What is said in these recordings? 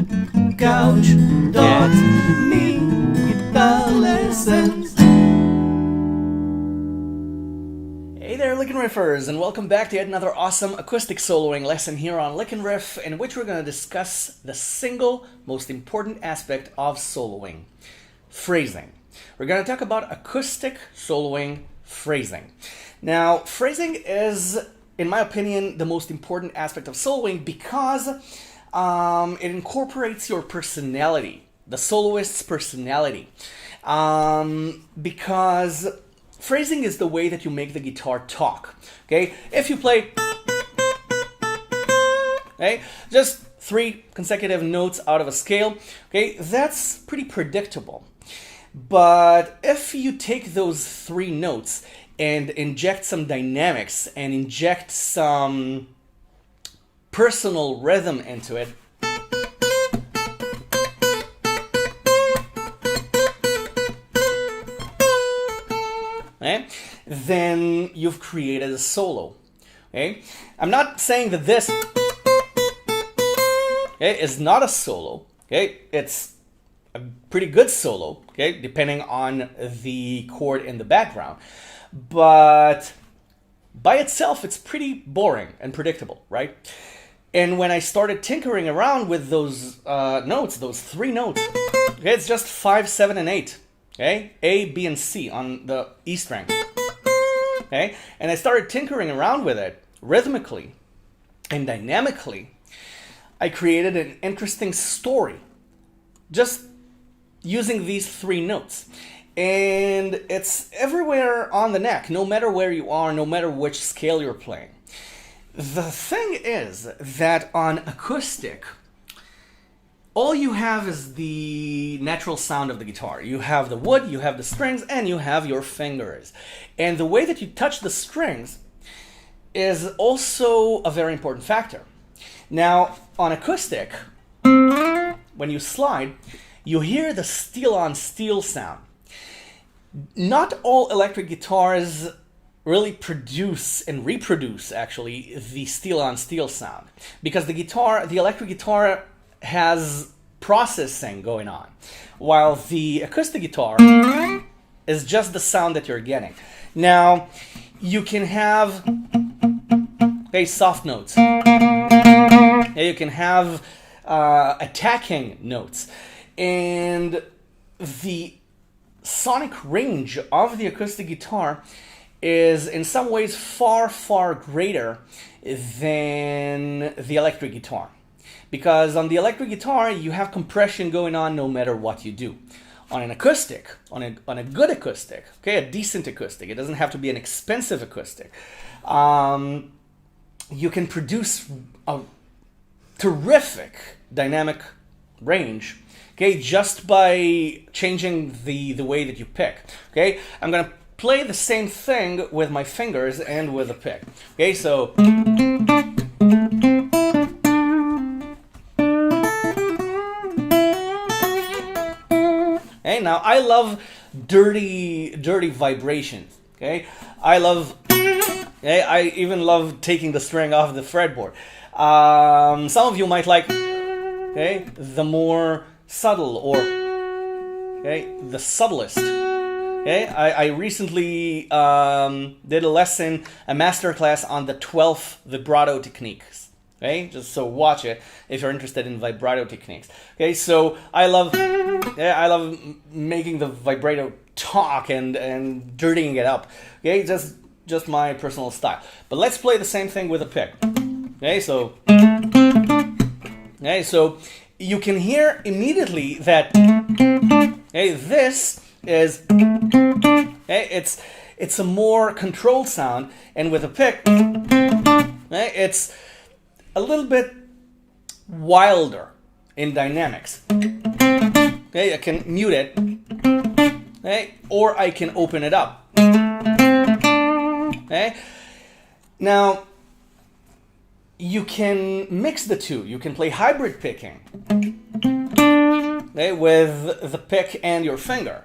Couch.me Guitar Lessons. Hey there, LickNRiffers, and welcome back to yet another awesome acoustic soloing lesson here on LickNRiff, in which we're going to discuss the single most important aspect of soloing: phrasing. We're going to talk about acoustic soloing phrasing. Now, phrasing is, in my opinion, the most important aspect of soloing because it incorporates your personality, the soloist's personality. Because phrasing is the way that you make the guitar talk. Okay, if you play, okay, just 3 consecutive notes out of a scale, okay, that's pretty predictable. But if you take those 3 notes and inject some dynamics and inject some personal rhythm into it, okay, then you've created a solo. Okay, I'm not saying that this, okay, is not a solo. Okay, it's a pretty good solo. Okay, depending on the chord in the background, but by itself, it's pretty boring and predictable, right? And when I started tinkering around with those notes, those 3 notes, okay, it's just 5, 7, and 8. Okay, A, B, and C on the E string. Okay, and I started tinkering around with it rhythmically and dynamically. I created an interesting story just using these 3 notes. And it's everywhere on the neck, no matter where you are, no matter which scale you're playing. The thing is that on acoustic, all you have is the natural sound of the guitar. You have the wood, you have the strings, and you have your fingers. And the way that you touch the strings is also a very important factor. Now, on acoustic, when you slide, you hear the steel-on-steel sound. Not all electric guitars really produce and reproduce, actually, the steel-on-steel sound, because the electric guitar has processing going on, while the acoustic guitar is just the sound that you're getting. Now, you can have soft notes. You can have attacking notes, and the sonic range of the acoustic guitar is in some ways far, far greater than the electric guitar. Because on the electric guitar, you have compression going on no matter what you do. On an acoustic, on a good acoustic, okay, a decent acoustic, it doesn't have to be an expensive acoustic, you can produce a terrific dynamic range, okay, just by changing the way that you pick. Okay, I'm gonna play the same thing with my fingers and with a pick. Okay, so okay, now I love dirty vibrations. Okay, I even love taking the string off the fretboard. Some of you might like, okay, the more subtle, or okay, the subtlest. Okay, I recently did a lesson, a masterclass on the 12 vibrato techniques. Okay, just so watch it if you're interested in vibrato techniques. Okay, so I love making the vibrato talk and dirtying it up. Okay, just my personal style. But let's play the same thing with a pick. Okay, so you can hear immediately that this is it's a more controlled sound, and with a pick, it's a little bit wilder in dynamics. Okay, I can mute it, okay, or I can open it up. Okay, now you can mix the two. You can play hybrid picking, okay, with the pick and your finger.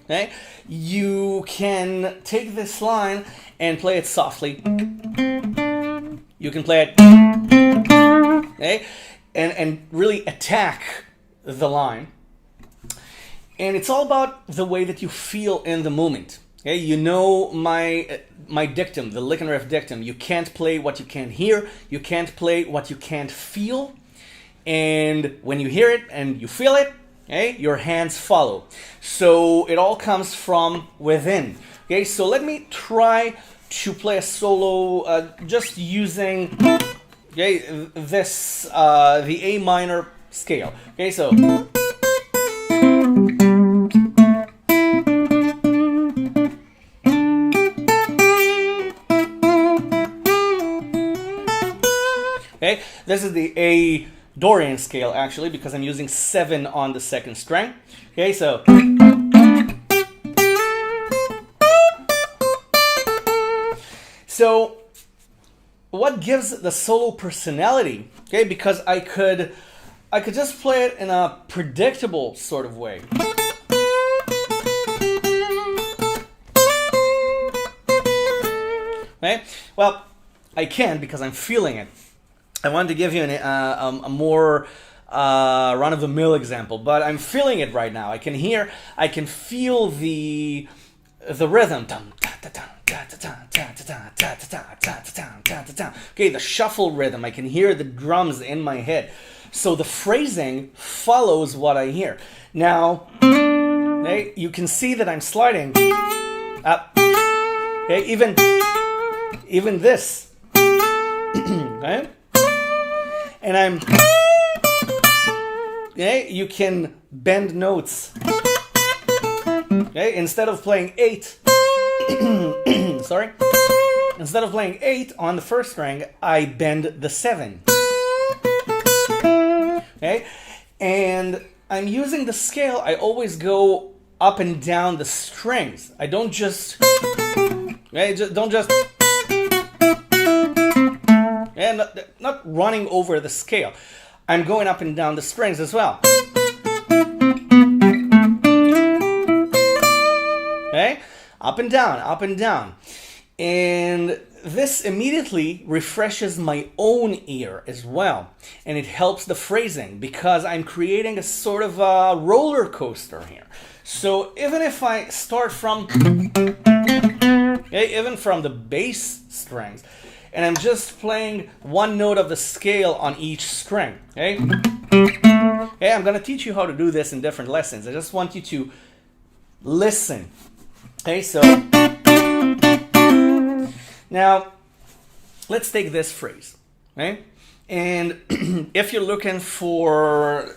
Okay, you can take this line and play it softly. You can play it, okay, and really attack the line. And it's all about the way that you feel in the moment. Okay, you know my dictum, the LickNRiff dictum. You can't play what you can't hear. You can't play what you can't feel. And when you hear it and you feel it, okay, your hands follow. So it all comes from within. Okay, so let me try to play a solo just using this the A minor scale. Okay, so. Okay, this is the A Dorian scale actually, because I'm using 7 on the second string. Okay, so. So, what gives the solo personality? Okay, because I could just play it in a predictable sort of way. Okay, well, I can because I'm feeling it. I wanted to give you a more run-of-the-mill example, but I'm feeling it right now. I can feel the rhythm. Okay, the shuffle rhythm. I can hear the drums in my head. So the phrasing follows what I hear. Now, okay, you can see that I'm sliding up. Okay, even this. Okay? And I'm, okay, you can bend notes. Okay, instead of playing 8, sorry, instead of playing 8 on the first string, I bend the 7. Okay, and I'm using the scale. I always go up and down the strings. I don't just, okay, don't just. And not running over the scale. I'm going up and down the strings as well. Okay? Up and down, up and down. And this immediately refreshes my own ear as well. And it helps the phrasing because I'm creating a sort of a roller coaster here. So even if I start from, okay, even from the bass strings, and I'm just playing one note of the scale on each string, okay? Okay, I'm gonna teach you how to do this in different lessons. I just want you to listen. Okay, so now let's take this phrase, okay? And if you're looking for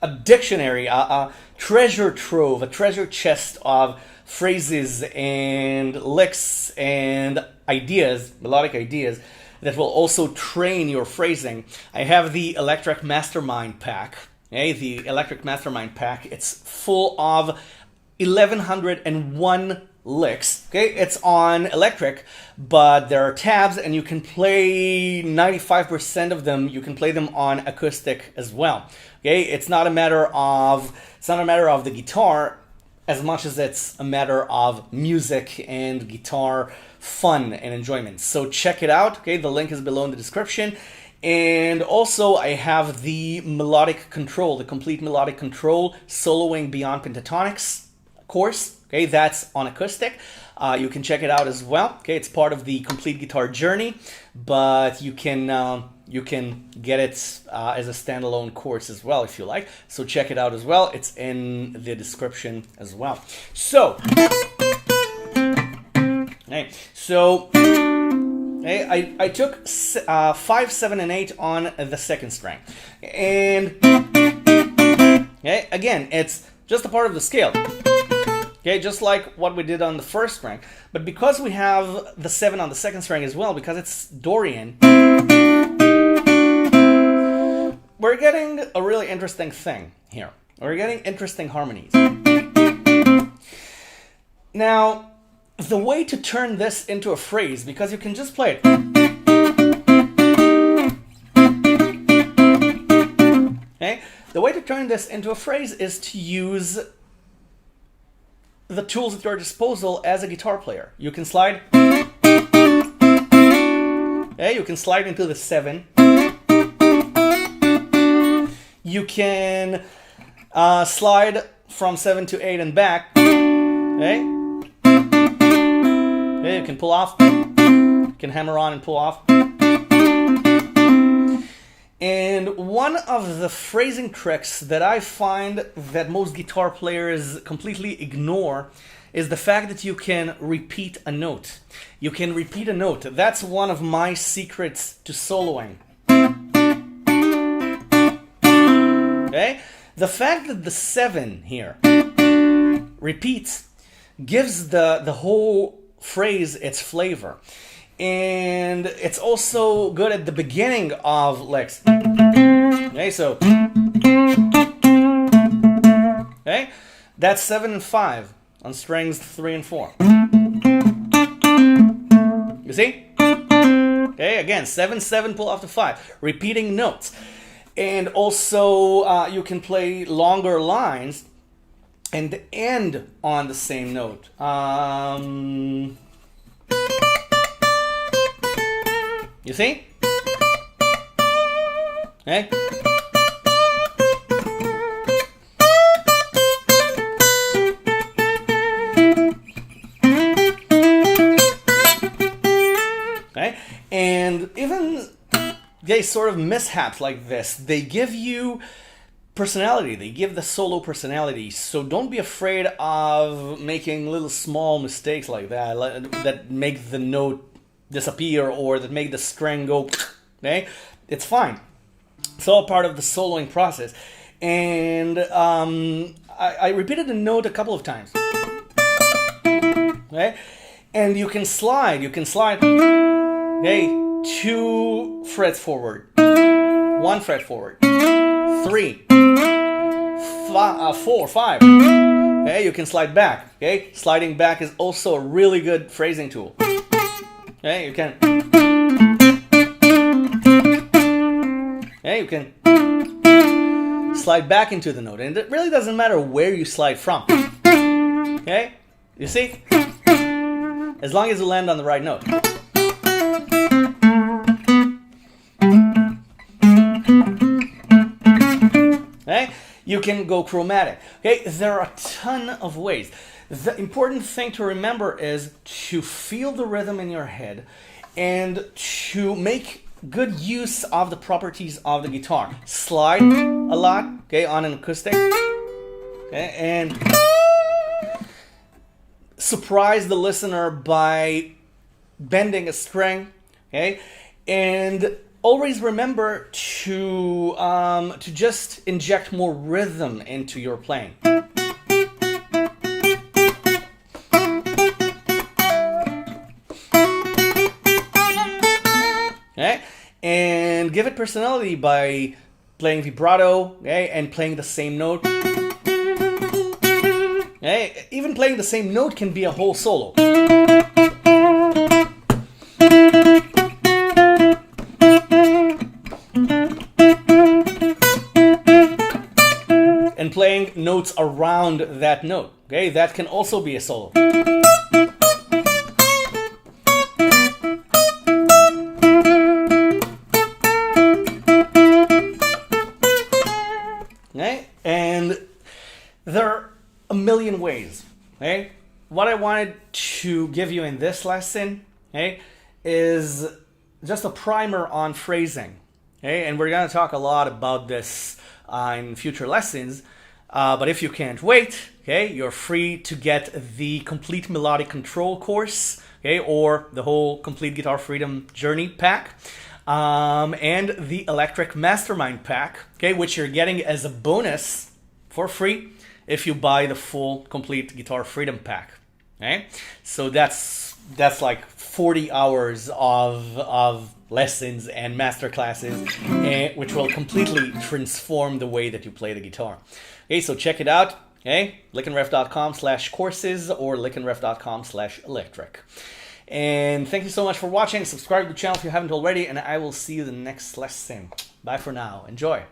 a dictionary, a treasure trove, a treasure chest of phrases and licks and ideas, melodic ideas, that will also train your phrasing, I have the Electric Mastermind pack. Okay, the Electric Mastermind pack, it's full of 1101 licks. Okay, it's on electric, but there are tabs and you can play 95% of them. You can play them on acoustic as well. Okay, it's not a matter of the guitar as much as it's a matter of music and guitar fun and enjoyment. So check it out. Okay, the link is below in the description. And also I have the melodic control, the complete melodic control soloing beyond pentatonics course. Okay, that's on acoustic. You can check it out as well. Okay, it's part of the complete guitar journey, but you can get it as a standalone course as well if you like. So check it out as well. It's in the description as well. So, okay, so okay, I took 5, 7, and 8 on the second string, and okay, again, it's just a part of the scale. Okay, just like what we did on the first string. But because we have the 7 on the second string as well, because it's Dorian, we're getting a really interesting thing here. We're getting interesting harmonies. Now, the way to turn this into a phrase, because you can just play it. Okay? The way to turn this into a phrase is to use the tools at your disposal as a guitar player. You can slide. Okay, you can slide into the 7. You can slide from 7 to 8 and back. Okay? Okay, you can pull off. You can hammer on and pull off. And one of the phrasing tricks that I find that most guitar players completely ignore is the fact that you can repeat a note. You can repeat a note. That's one of my secrets to soloing. Okay? The fact that the 7 here repeats gives the whole phrase its flavor. And it's also good at the beginning of licks. Okay, so okay, that's 7 and 5 on strings 3 and 4. You see? Okay, again, 7, 7, pull off to 5, repeating notes. And also you can play longer lines and end on the same note. You see? Okay? Okay? And even sort of mishaps like this, they give you personality. They give the solo personality. So don't be afraid of making little small mistakes like that that make the note disappear or that make the string go. Okay, it's fine. It's all part of the soloing process. And I repeated the note a couple of times. Okay, and you can slide. Okay, 2 frets forward, 1 fret forward, 3, 4, 5. Okay, you can slide back. Okay, sliding back is also a really good phrasing tool. Okay, you can. Okay, you can slide back into the note, and it really doesn't matter where you slide from. Okay, you see? As long as you land on the right note. Okay, you can go chromatic. Okay, there are a ton of ways. The important thing to remember is to feel the rhythm in your head and to make good use of the properties of the guitar. Slide a lot, okay, on an acoustic, okay, and surprise the listener by bending a string, okay, and always remember to just inject more rhythm into your playing. Okay, and give it personality by playing vibrato, okay, and playing the same note. Okay, even playing the same note can be a whole solo. And playing notes around that note, okay, that can also be a solo. Okay? And there are a million ways. Okay? What I wanted to give you in this lesson, okay, is just a primer on phrasing. Okay? And we're going to talk a lot about this in future lessons. But if you can't wait, okay, you're free to get the complete melodic control course, okay, or the whole complete guitar freedom journey pack. And the electric mastermind pack, okay, which you're getting as a bonus for free if you buy the full complete guitar freedom pack. Okay, so that's like 40 hours of lessons and master classes, which will completely transform the way that you play the guitar. Okay, so check it out. Okay, LickNRiff.com/courses or LickNRiff.com/electric. And thank you so much for watching. Subscribe to the channel if you haven't already, and I will see you the next lesson. Bye for now. Enjoy.